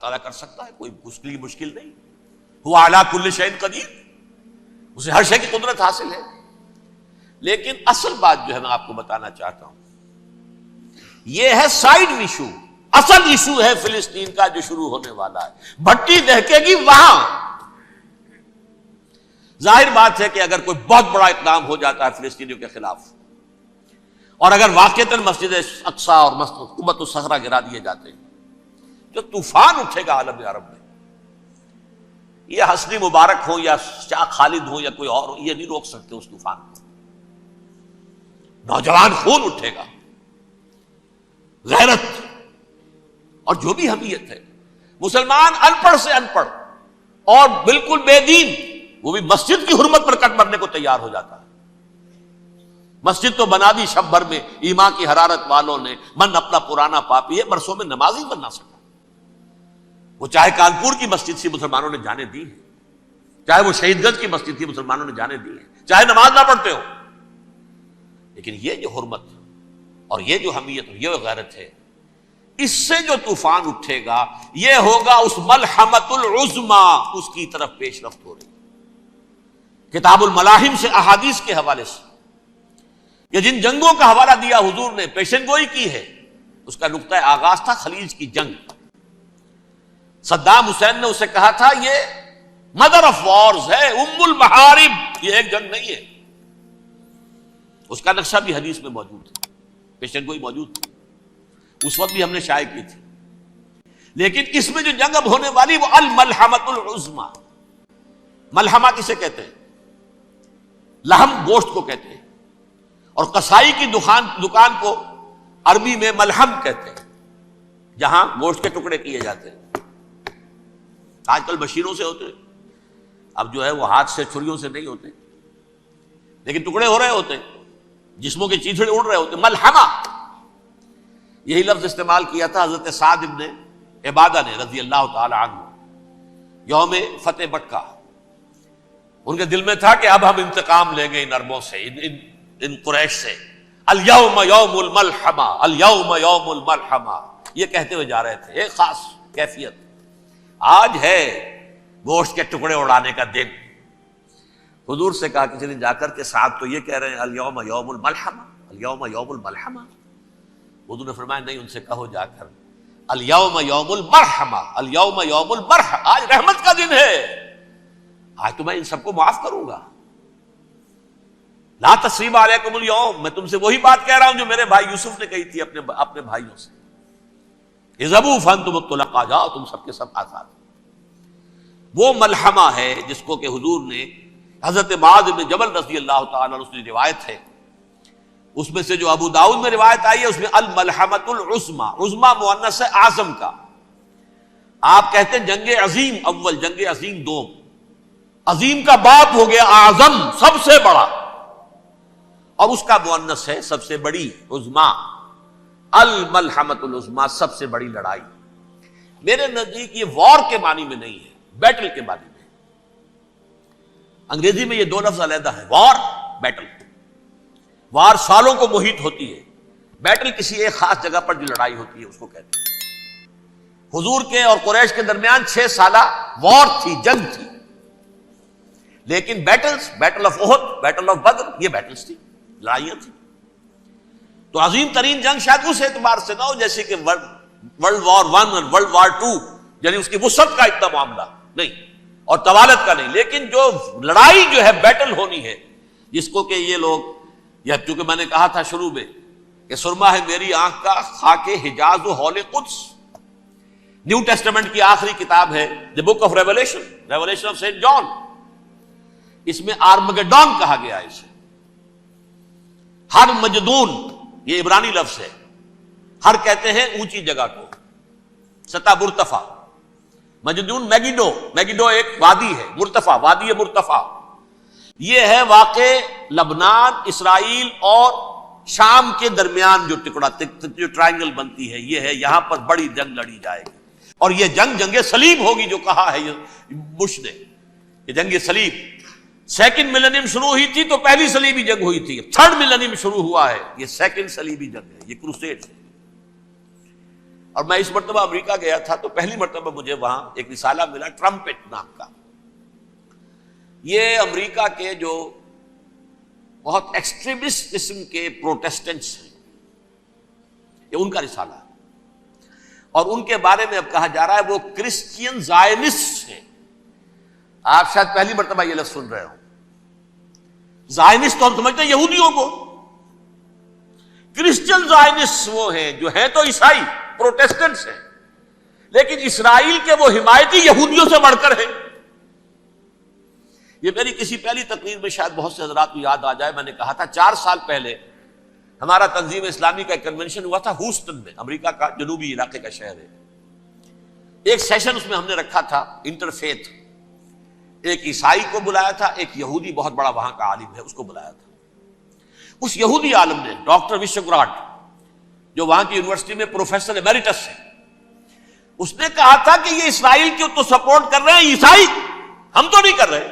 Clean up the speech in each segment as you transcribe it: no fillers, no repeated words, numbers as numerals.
تعالیٰ کر سکتا ہے، کوئی اس کے لیے مشکل نہیں. ہوا علی کل شیء قدیر، اسے ہر شے کی قدرت حاصل ہے. لیکن اصل بات جو ہے میں آپ کو بتانا چاہتا ہوں، یہ ہے سائیڈ ایشو. اصل ایشو ہے فلسطین کا جو شروع ہونے والا ہے. بھٹی دہکے گی وہاں. ظاہر بات ہے کہ اگر کوئی بہت بڑا اقدام ہو جاتا ہے فلسطینیوں کے خلاف، اور اگر واقعتاً مسجد اقصیٰ اور قبۃ الصخرہ گرا دیے جاتے ہیں، جو طوفان اٹھے گا عالم عرب میں، یہ حسنی مبارک ہو یا شاہ خالد ہو یا کوئی اور ہو، یہ نہیں روک سکتے اس طوفان کو. نوجوان خون اٹھے گا، غیرت اور جو بھی حمیت ہے. مسلمان ان پڑھ سے ان پڑھ اور بالکل بے دین، وہ بھی مسجد کی حرمت پر کٹ مرنے کو تیار ہو جاتا ہے. مسجد تو بنا دی شب بھر میں ایمان کی حرارت والوں نے، من اپنا پرانا پاپی ہے، برسوں میں نماز ہی بن نہ سکا. وہ چاہے کانپور کی مسجد سے مسلمانوں نے جانے دی ہے، چاہے وہ شہید گنج کی مسجد تھی مسلمانوں نے جانے دی ہے، چاہے نماز نہ پڑھتے ہو. لیکن یہ جو حرمت اور یہ جو حمیت اور یہ غیرت ہے، اس سے جو طوفان اٹھے گا یہ ہوگا اس ملحمۃ العظمی، اس کی طرف پیش رفت ہو رہی. کتاب الملاحم سے احادیث کے حوالے سے کہ جن جنگوں کا حوالہ دیا حضور نے، پیشن گوئی کی ہے، اس کا نقطہ آغاز تھا خلیج کی جنگ. صدام حسین نے اسے کہا تھا یہ مدر آف وارز ہے، ام المحارب، یہ ایک جنگ نہیں ہے. اس کا نقشہ بھی حدیث میں موجود ہے، پیشن گوئی موجود تھی، اس وقت بھی ہم نے شائع کی تھی. لیکن اس میں جو جنگ اب ہونے والی وہ الملحمۃ العظمی. ملحمہ کسے کہتے ہیں؟ لحم گوشت کو کہتے ہیں، اور قصائی کی دکان کو عربی میں ملحم کہتے ہیں، جہاں گوشت کے ٹکڑے کیے جاتے ہیں. آج کل مشینوں سے ہوتے ہیں، اب جو ہے وہ ہاتھ سے چھریوں سے نہیں ہوتے، لیکن ٹکڑے ہو رہے ہوتے ہیں، جسموں کے چیتھڑے اڑ رہے ہوتے ہیں. ملحمہ، یہی لفظ استعمال کیا تھا حضرت سعد ابن عبادہ نے رضی اللہ تعالی عنہ یوم فتح مکہ. ان کے دل میں تھا کہ اب ہم انتقام لیں گے ان عربوں سے، ان قریش سے. الیوم یوم الملحمہ، الیوم یوم الملحمہ، یہ کہتے ہوئے جا رہے تھے. ایک خاص کیفیت، آج ہے گوشت کے ٹکڑے اڑانے کا دن. حضور سے کہا کسی نے جا کر کے ساتھ تو یہ کہہ رہے ہیں الیوم یوم الملحمہ، الیوم یوم الملحمہ. حضور نے فرمایا نہیں، ان سے کہو جا کر الیوم یوم المرحمہ، الیوم یوم المرحمہ، آج رحمت کا دن ہے، آج تو میں ان سب کو معاف کروں گا. لا تثریب علیکم اليوم، میں تم سے وہی بات کہہ رہا ہوں جو میرے بھائی یوسف نے کہی تھی اپنے بھائیوں سے، اذهبوا فانتم الطلقاء، جاؤ تم سب کے سب آزاد. وہ ملحمہ ہے جس کو کہ حضور نے حضرت معاذ بن جبل رضی اللہ تعالیٰ عنہ کی روایت ہے، اس میں سے جو ابو داؤد میں روایت آئی ہے اس میں الملحمۃ العظمی، عظمی مؤنث ہے اعظم کا. آپ کہتے ہیں جنگ عظیم اول، جنگ عظیم دوم، عظیم کا باپ ہو گیا اعظم، سب سے بڑا، اور اس کا مؤنث ہے سب سے بڑی، عظمی. الملحمۃ العظمی، سب سے بڑی لڑائی. میرے نزدیک یہ وار کے معنی میں نہیں ہے، بیٹل کے معنی میں. انگریزی میں یہ دو لفظ علیحدہ ہیں، وار، بیٹل. وار سالوں کو محیط ہوتی ہے، بیٹل کسی ایک خاص جگہ پر جو لڑائی ہوتی ہے اس کو کہتے ہیں. حضور کے اور قریش کے درمیان 6 سالہ وار تھی، جنگ تھی. لیکن battles, battle of Uhud, battle of Badr, یہ بیٹلز تھی، لڑائیاں تھیں. تو عظیم ترین جنگ شاید اس اعتبار سے نہ ہو جیسے کہ ورلڈ وار 1 اور ورلڈ وار 2، یعنی اس کی وسعت کا اتنا معاملہ نہیں اور طوالت کا نہیں. لیکن جو لڑائی جو ہے بیٹل ہونی ہے، جس کو کہ یہ لوگ، یا چونکہ میں نے کہا تھا شروع میں کہ سرما ہے میری آنکھ کا خاک حجاز و ہول قدس، نیو ٹیسٹمنٹ کی آخری کتاب ہے the book of Revelation, Revelation of Saint John. اس میں آرمگڈون کہا گیا ہے اسے. ہر مجدون، یہ عبرانی لفظ ہے، ہر کہتے ہیں اونچی جگہ کو، سطح مرتفع. مجدون میگیڈو، میگیڈو ایک وادی ہے، مرتفع، وادی مرتفع. یہ ہے واقع لبنان، اسرائیل اور شام کے درمیان جو ٹکڑا، جو ٹرائنگل بنتی ہے، یہ ہے، یہاں پر بڑی جنگ لڑی جائے گی. اور یہ جنگ صلیب ہوگی جو کہا ہے یہ بش نے، یہ جنگ صلیب. 2nd ملینیم شروع ہوئی تھی تو پہلی صلیبی جنگ ہوئی تھی، 3rd ملینیم شروع ہوا ہے، یہ 2nd صلیبی جنگ ہے، یہ کروسیڈ ہے. اور میں اس مرتبہ امریکہ گیا تھا تو پہلی مرتبہ مجھے وہاں ایک رسالہ ملا ٹرمپٹ نام کا. یہ امریکہ کے جو بہت ایکسٹریمسٹ قسم کے پروٹیسٹنٹس ہیں، یہ ان کا رسالہ ہے، اور ان کے بارے میں اب کہا جا رہا ہے وہ کرسچین زائنسٹ ہیں. آپ شاید پہلی مرتبہ یہ لفظ سن رہے ہوں. زائنسٹ تو ہم سمجھتے ہیں یہودیوں کو، کرسچین زائنسٹ وہ ہیں جو ہیں تو عیسائی پروٹیسٹنٹس ہیں، لیکن اسرائیل کے وہ حمایتی یہودیوں سے بڑھ کر ہیں. یہ میری کسی پہلی تقریر میں شاید بہت سے حضرات کو یاد آ جائے، میں نے کہا تھا 4 سال پہلے ہمارا تنظیم اسلامی کا ایک کنونشن ہوا تھا ہوسٹن میں، امریکہ کا جنوبی علاقے کا شہر ہے. ایک سیشن اس میں ہم نے رکھا تھا انٹرفیتھ، ایک عیسائی کو بلایا تھا، ایک یہودی بہت بڑا وہاں کا عالم ہے اس کو بلایا تھا. اس یہودی عالم نے ڈاکٹر وشوگراڈ، جو وہاں کی یونیورسٹی میں پروفیسر ایمیریٹس ہے، اس نے کہا تھا کہ یہ اسرائیل کی تو سپورٹ کر رہے ہیں عیسائی، ہم تو نہیں کر رہے.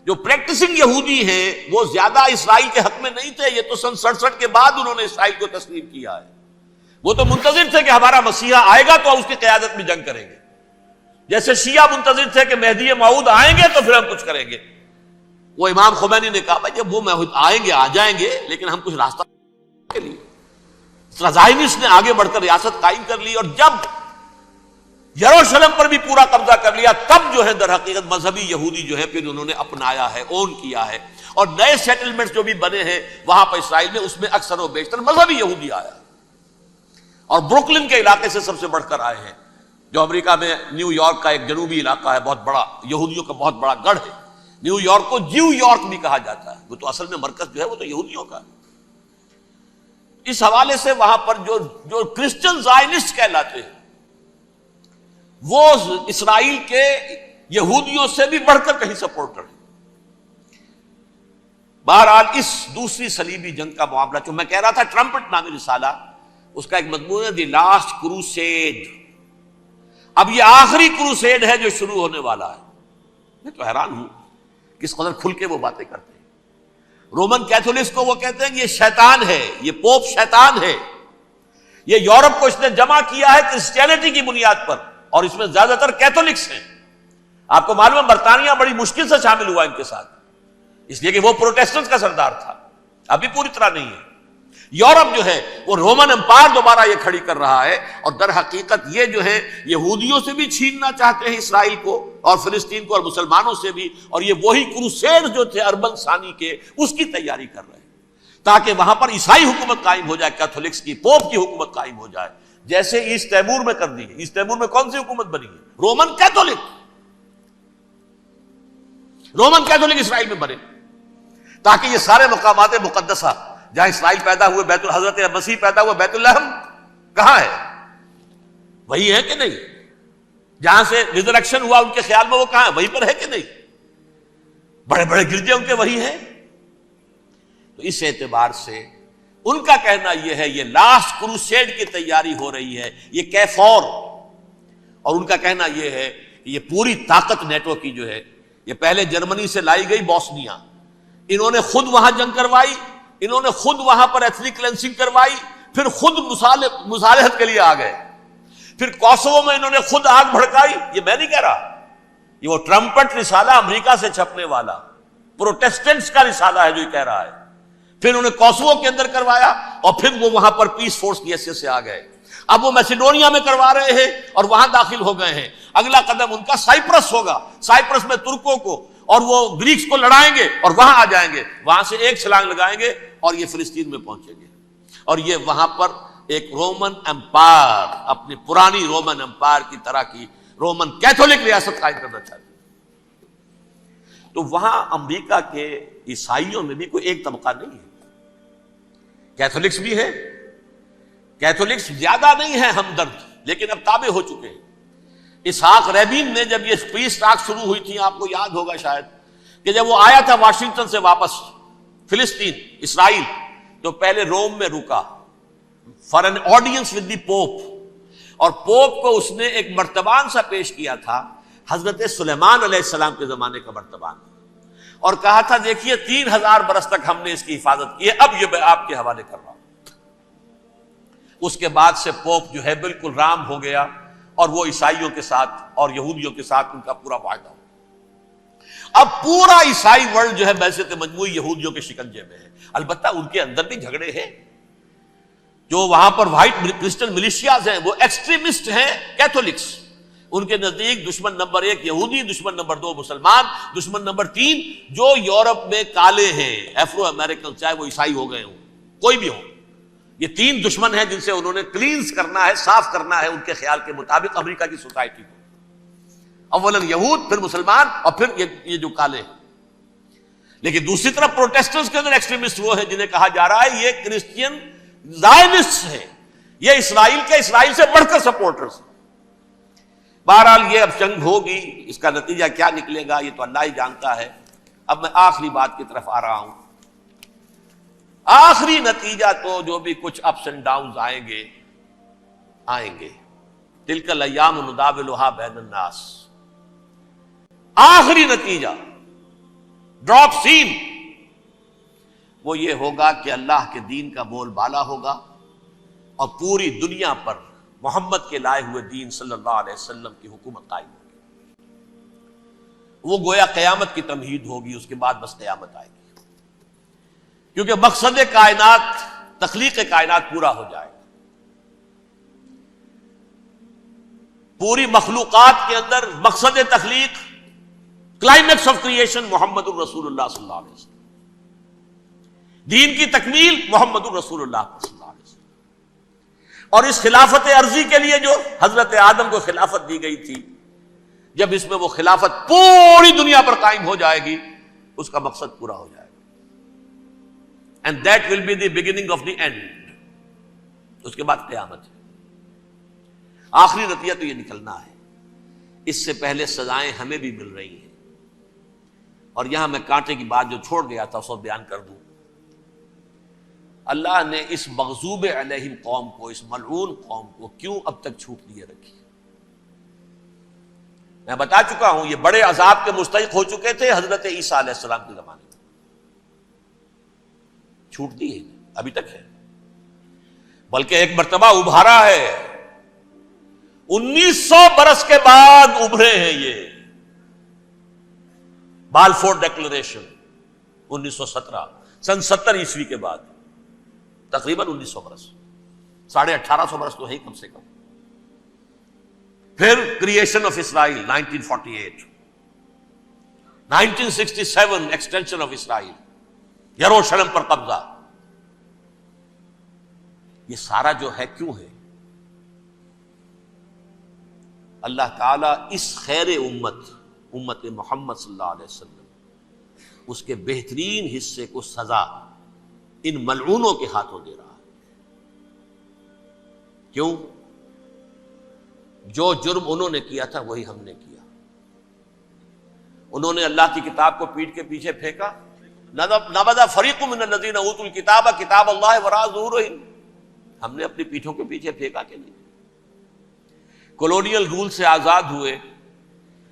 جو پریکٹسنگ یہودی ہیں وہ زیادہ اسرائیل کے حق میں نہیں تھے، یہ تو سن 67 کے بعد انہوں نے اسرائیل کو تسلیم کیا ہے. وہ تو منتظر تھے کہ ہمارا مسیحا آئے گا تو اس کی قیادت میں جنگ کریں گے، جیسے شیعہ منتظر تھے کہ مہدی موعود آئیں گے تو پھر ہم کچھ کریں گے. وہ امام خمینی نے کہا بھائی جب وہ آئیں گے آ جائیں گے، لیکن ہم کچھ راستہ کے لیے. زائنسٹ نے آگے بڑھ کر ریاست قائم کر لی، اور جب یروشلم پر بھی پورا قبضہ کر لیا تب جو ہے در حقیقت مذہبی یہودی جو ہے پھر انہوں نے اپنایا ہے، اون کیا ہے، اور نئے سیٹلمنٹس جو بھی بنے ہیں وہاں پر اسرائیل میں، اس میں اکثر و بیشتر مذہبی یہودی آیا، اور بروکلن کے علاقے سے سب سے بڑھ کر آئے ہیں، جو امریکہ میں نیو یارک کا ایک جنوبی علاقہ ہے، بہت بڑا یہودیوں کا بہت بڑا گڑھ ہے. نیو یارک کو جیو یارک بھی کہا جاتا ہے، وہ تو اصل میں مرکز جو ہے وہ تو یہودیوں کا ہے. اس حوالے سے وہاں پر جو کرسچن زائنسٹ کہلاتے ہیں وہ اسرائیل کے یہودیوں سے بھی بڑھ کر کہیں سپورٹ کریں. بہرحال اس دوسری صلیبی جنگ کا معاملہ جو میں کہہ رہا تھا، ٹرمپٹ نامی رسالہ، اس کا ایک مضمون ہے دی لاسٹ کروسیڈ. اب یہ آخری کروسیڈ ہے جو شروع ہونے والا ہے. میں تو حیران ہوں کس قدر کھل کے وہ باتیں کرتے ہیں. رومن کیتھولکس کو وہ کہتے ہیں کہ یہ شیطان ہے، یہ پوپ شیطان ہے، یہ یورپ کو اس نے جمع کیا ہے کرسچینٹی کی بنیاد پر، اور اس میں زیادہ تر کیتھولکس ہیں. آپ کو معلوم ہے برطانیہ بڑی مشکل سے شامل ہوا ان کے ساتھ، اس لیے کہ وہ پروٹیسٹنٹ کا سردار تھا، ابھی پوری طرح نہیں ہے. یورپ جو ہے وہ رومن امپائر دوبارہ یہ کھڑی کر رہا ہے، اور در حقیقت یہ جو ہے یہودیوں سے بھی چھیننا چاہتے ہیں اسرائیل کو اور فلسطین کو، اور مسلمانوں سے بھی، اور یہ وہی کروسیڈ جو تھے اربن ثانی کے، اس کی تیاری کر رہے ہیں تاکہ وہاں پر عیسائی حکومت قائم ہو جائے، کیتھولکس کی، پوپ کی حکومت قائم ہو جائے، جیسے ایسٹ تیمور میں کر دی. ایسٹ تیمور میں کون سی حکومت بنی ہے؟ Roman Catholic. رومن کیتھولک اسرائیل میں بنے، تاکہ یہ سارے مقامات مقدسہ جہاں اسرائیل پیدا ہوئے، بیت حضرت مسیح پیدا ہوا، بیت الحم کہاں ہے؟ وہی ہے کہ نہیں؟ جہاں سے ریزریکشن ہوا ان کے خیال میں وہ کہاں ہے؟ وہیں پر ہے کہ نہیں؟ بڑے بڑے گرجے ان کے وہی ہیں. تو اس اعتبار سے ان کا کہنا یہ ہے یہ لاسٹ کروسیڈ کی تیاری ہو رہی ہے، یہ کیفور. اور ان کا کہنا یہ ہے کہ یہ پوری طاقت نیٹو کی جو ہے، یہ پہلے جرمنی سے لائی گئی بوسنیا، انہوں نے خود وہاں جنگ کروائی، انہوں نے خود وہاں پر ایتھنک کلینسنگ کروائی، پھر خود مصالحت کے لیے آ گئے، پھر کوسوو میں انہوں نے خود آگ بھڑکائی. یہ میں نہیں کہہ رہا، یہ وہ ٹرمپٹ رسالہ امریکہ سے چھپنے والا پروٹیسٹنٹس کا رسالہ ہے جو یہ کہہ رہا ہے. پھر انہوں نے کوسوو کے اندر کروایا، اور پھر وہ وہاں پر پیس فورس کی حیثیت سے آ گئے. اب وہ میسیڈونیا میں کروا رہے ہیں اور وہاں داخل ہو گئے ہیں. اگلا قدم ان کا سائپرس ہوگا، سائپرس میں ترکوں کو اور وہ گریکس کو لڑائیں گے اور وہاں آ جائیں گے، وہاں سے ایک چھلانگ لگائیں گے اور یہ فلسطین میں پہنچیں گے، اور یہ وہاں پر ایک رومن امپائر، اپنی پرانی رومن امپائر کی طرح کی رومن کیتھولک ریاست قائم کرنا چاہتے ہیں. تو وہاں امریکہ کے عیسائیوں میں بھی کوئی ایک طبقہ نہیں ہے، کیتھولکس بھی ہے، کیتھولکس زیادہ نہیں ہے ہمدرد، لیکن اب تابع ہو چکے ہیں. اسحاق ریبین نے جب یہ پیس ٹاک شروع ہوئی تھی، آپ کو یاد ہوگا شاید کہ جب وہ آیا تھا واشنگٹن سے واپس فلسطین اسرائیل، تو پہلے روم میں رکا for an audience with the Pope, اور پوپ کو اس نے ایک مرتبان سا پیش کیا تھا، حضرت سلیمان علیہ السلام کے زمانے کا مرتبان، اور کہا تھا دیکھیے 3000 برس تک ہم نے اس کی حفاظت کی ہے، اب یہ میں آپ کے حوالے کر رہا ہوں. اس کے بعد سے پوپ جو ہے بالکل رام ہو گیا، اور وہ عیسائیوں کے ساتھ اور یہودیوں کے ساتھ ان کا پورا معاہدہ ہو۔ اب پورا عیسائی ورلڈ جو ہے بعثت مجموعی یہودیوں کے شکنجے میں ہے۔ البتہ ان کے اندر بھی جھگڑے ہیں، جو وہاں پر وائٹ کرسچن ملیشیاز ہیں وہ ایکسٹریمسٹ ہیں کیتھولکس، ان کے نزدیک دشمن نمبر 1 یہودی، دشمن نمبر 2 مسلمان، دشمن نمبر 3 جو یورپ میں کالے ہیں، ایفرو امریکن، چاہے وہ عیسائی ہو گئے ہوں، کوئی بھی ہو۔ یہ 3 دشمن ہیں جن سے انہوں نے کلینز کرنا ہے، صاف کرنا ہے ان کے خیال کے مطابق امریکہ کی سوسائٹی کو۔ اولاً یہود، پھر مسلمان، اور پھر یہ جو کالے ہیں۔ لیکن دوسری طرف پروٹیسٹنٹس کے اندر ایکسٹریمسٹ وہ ہیں جنہیں کہا جا رہا ہے یہ کرسچین زائنسٹ ہیں، یہ اسرائیل سے بڑھ کر سپورٹرز ہیں۔ بہرحال یہ اب جنگ ہوگی، اس کا نتیجہ کیا نکلے گا یہ تو اللہ ہی جانتا ہے۔ اب میں آخری بات کی طرف آ رہا ہوں۔ آخری نتیجہ تو جو بھی کچھ اپس اینڈ ڈاؤنز آئیں گے، تلک الایام نداولھا بین الناس، آخری نتیجہ ڈراپ سین وہ یہ ہوگا کہ اللہ کے دین کا بول بالا ہوگا، اور پوری دنیا پر محمد کے لائے ہوئے دین صلی اللہ علیہ وسلم کی حکومت قائم ہوگی۔ وہ گویا قیامت کی تمہید ہوگی، اس کے بعد بس قیامت آئے گی، کیونکہ مقصد کائنات، تخلیق کائنات پورا ہو جائے گا۔ پوری مخلوقات کے اندر مقصد تخلیق، کلائمیکس آف کریشن محمد الرسول اللہ صلی اللہ علیہ وسلم، دین کی تکمیل محمد الرسول اللہ صلی اللہ علیہ وسلم۔ اور اس خلافت عرضی کے لیے جو حضرت آدم کو خلافت دی گئی تھی، جب اس میں وہ خلافت پوری دنیا پر قائم ہو جائے گی، اس کا مقصد پورا ہو جائے گا، and that will be the beginning of the end. اس کے بعد قیامت ہے۔ آخری نتیجہ تو یہ نکلنا ہے۔ اس سے پہلے سزائیں ہمیں بھی مل رہی ہیں، اور یہاں میں کانٹے کی بات جو چھوڑ گیا تھا اس کو بیان کر دوں۔ اللہ نے اس مغضوب علیہم قوم کو، اس ملعون قوم کو کیوں اب تک چھوٹ دیے رکھی؟ میں بتا چکا ہوں یہ بڑے عذاب کے مستحق ہو چکے تھے حضرت عیسیٰ علیہ السلام کے زمانے میں، چھوٹ دی ہے، ابھی تک ہے، بلکہ ایک مرتبہ ابھارا ہے۔ 1900 برس کے بعد ابھرے ہیں یہ، بالفور ڈیکلریشن 1917، سن 70 عیسوی کے بعد، تقریباً 1900 برس، 1850 برس تو ہے کم سے کم۔ پھر creation of Israel 1948، 1967 extension of Israel, یروشلم پر قبضہ۔ یہ سارا جو ہے کیوں ہے؟ اللہ تعالیٰ اس خیر امت محمد صلی اللہ علیہ وسلم، اس کے بہترین حصے کو سزا ان ملعونوں کے ہاتھوں دے رہا ہے۔ کیوں؟ جو جرم انہوں نے کیا تھا وہی ہم نے کیا۔ انہوں نے اللہ کی کتاب کو پیٹھ کے پیچھے پھینکا، نبذ فریق من الذین اوتوا الکتاب کتاب اللہ وراء ظہورہم، ہم نے اپنی پیٹھوں کے پیچھے پھینکا کہ نہیں؟ کولونیل رول سے آزاد ہوئے،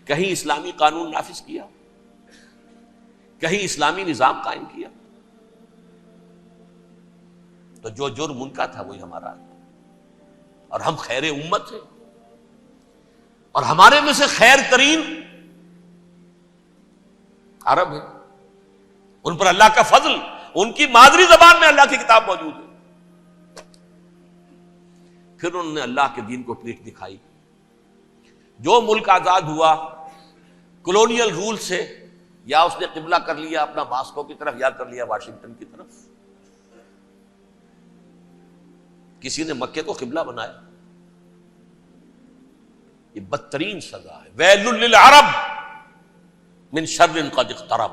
کہیں اسلامی قانون نافذ کیا، کہیں اسلامی نظام قائم کیا؟ تو جو جرم ان کا تھا وہی ہمارا ہے، اور ہم خیر امت ہیں، اور ہمارے میں سے خیر ترین عرب ہے، ان پر اللہ کا فضل، ان کی مادری زبان میں اللہ کی کتاب موجود ہے۔ پھر انہوں نے اللہ کے دین کو پیٹھ دکھائی۔ جو ملک آزاد ہوا کولونیل رول سے، یا اس نے قبلہ کر لیا اپنا ماسکو کی طرف، یا کر لیا واشنگٹن کی طرف۔ کسی نے مکے کو قبلہ بنایا، یہ بدترین سزا ہے۔ ویل للعرب من شر قد اقترب۔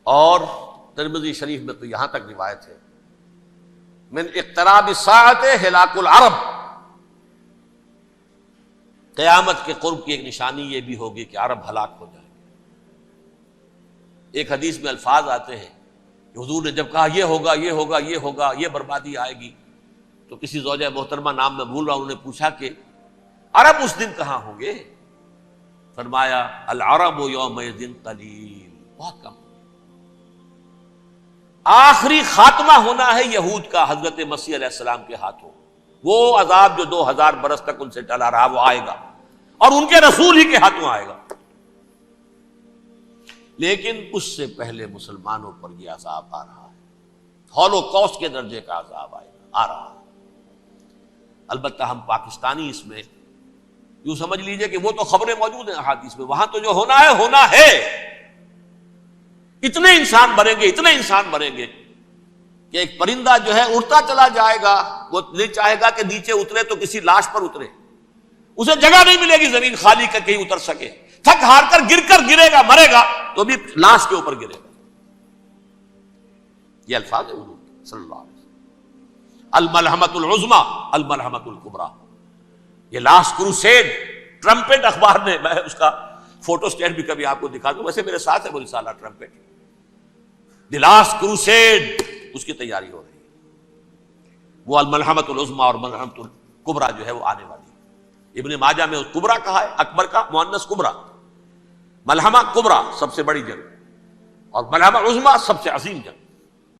اور ترمذی شریف میں تو یہاں تک روایت ہے، من اقتراب الساعۃ ہلاک العرب، قیامت کے قرب کی ایک نشانی یہ بھی ہوگی کہ عرب ہلاک ہو جائیں گے۔ ایک حدیث میں الفاظ آتے ہیں کہ حضور نے جب کہا یہ ہوگا یہ ہوگا یہ ہوگا، یہ بربادی آئے گی، تو کسی زوجہ محترمہ نام میں بھول رہا ہوں، انہوں نے پوچھا کہ عرب اس دن کہاں ہوں گے؟ فرمایا العرب یومئذ قلیل، بہت کم۔ آخری خاتمہ ہونا ہے یہود کا حضرت مسیح علیہ السلام کے ہاتھوں. وہ عذاب جو 2000 برس تک ان سے ٹلا رہا وہ آئے گا اور ان کے رسول ہی کے ہاتھوں آئے گا. لیکن اس سے پہلے مسلمانوں پر یہ عذاب آ رہا ہے، ہولوکاسٹ کے درجے کا عذاب آ رہا ہے. البتہ ہم پاکستانی اس میں یوں سمجھ لیجئے کہ وہ تو خبریں موجود ہیں احادیث میں، وہاں تو جو ہونا ہے. اتنے انسان مریں گے کہ ایک پرندہ جو ہے اڑتا چلا جائے گا، وہ نہیں چاہے گا کہ نیچے اترے تو کسی لاش پر اترے، اسے جگہ نہیں ملے گی زمین خالی کر کہیں اتر سکے، تھک ہار کر گرے گا، مرے گا تو بھی لاش کے اوپر گرے گا. یہ الفاظ ہے حضور صلی اللہ علیہ وسلم. الملحمۃ العظمی الملحمۃ الکبریٰ. یہ لاسٹ کروسیڈ ٹرمپٹ اخبار نے، میں اس کا فوٹو اسٹیٹ بھی کبھی آپ کو دکھا دوں، ویسے میرے ساتھ ہے وہ رسالہ ٹرمپٹ. دی لاسٹ کروسیڈ اس کی تیاری ہو رہی ہے. وہ الملحمۃ العظمی اور ملحمۃ الکبریٰ جو ہے وہ آنے والی ہے. ابن ماجہ میں اس کبریٰ کہا ہے، اکبر کا مؤنث کبریٰ. ملحمہ کبریٰ سب سے بڑی جنگ اور ملحمہ عظمی سب سے عظیم جنگ.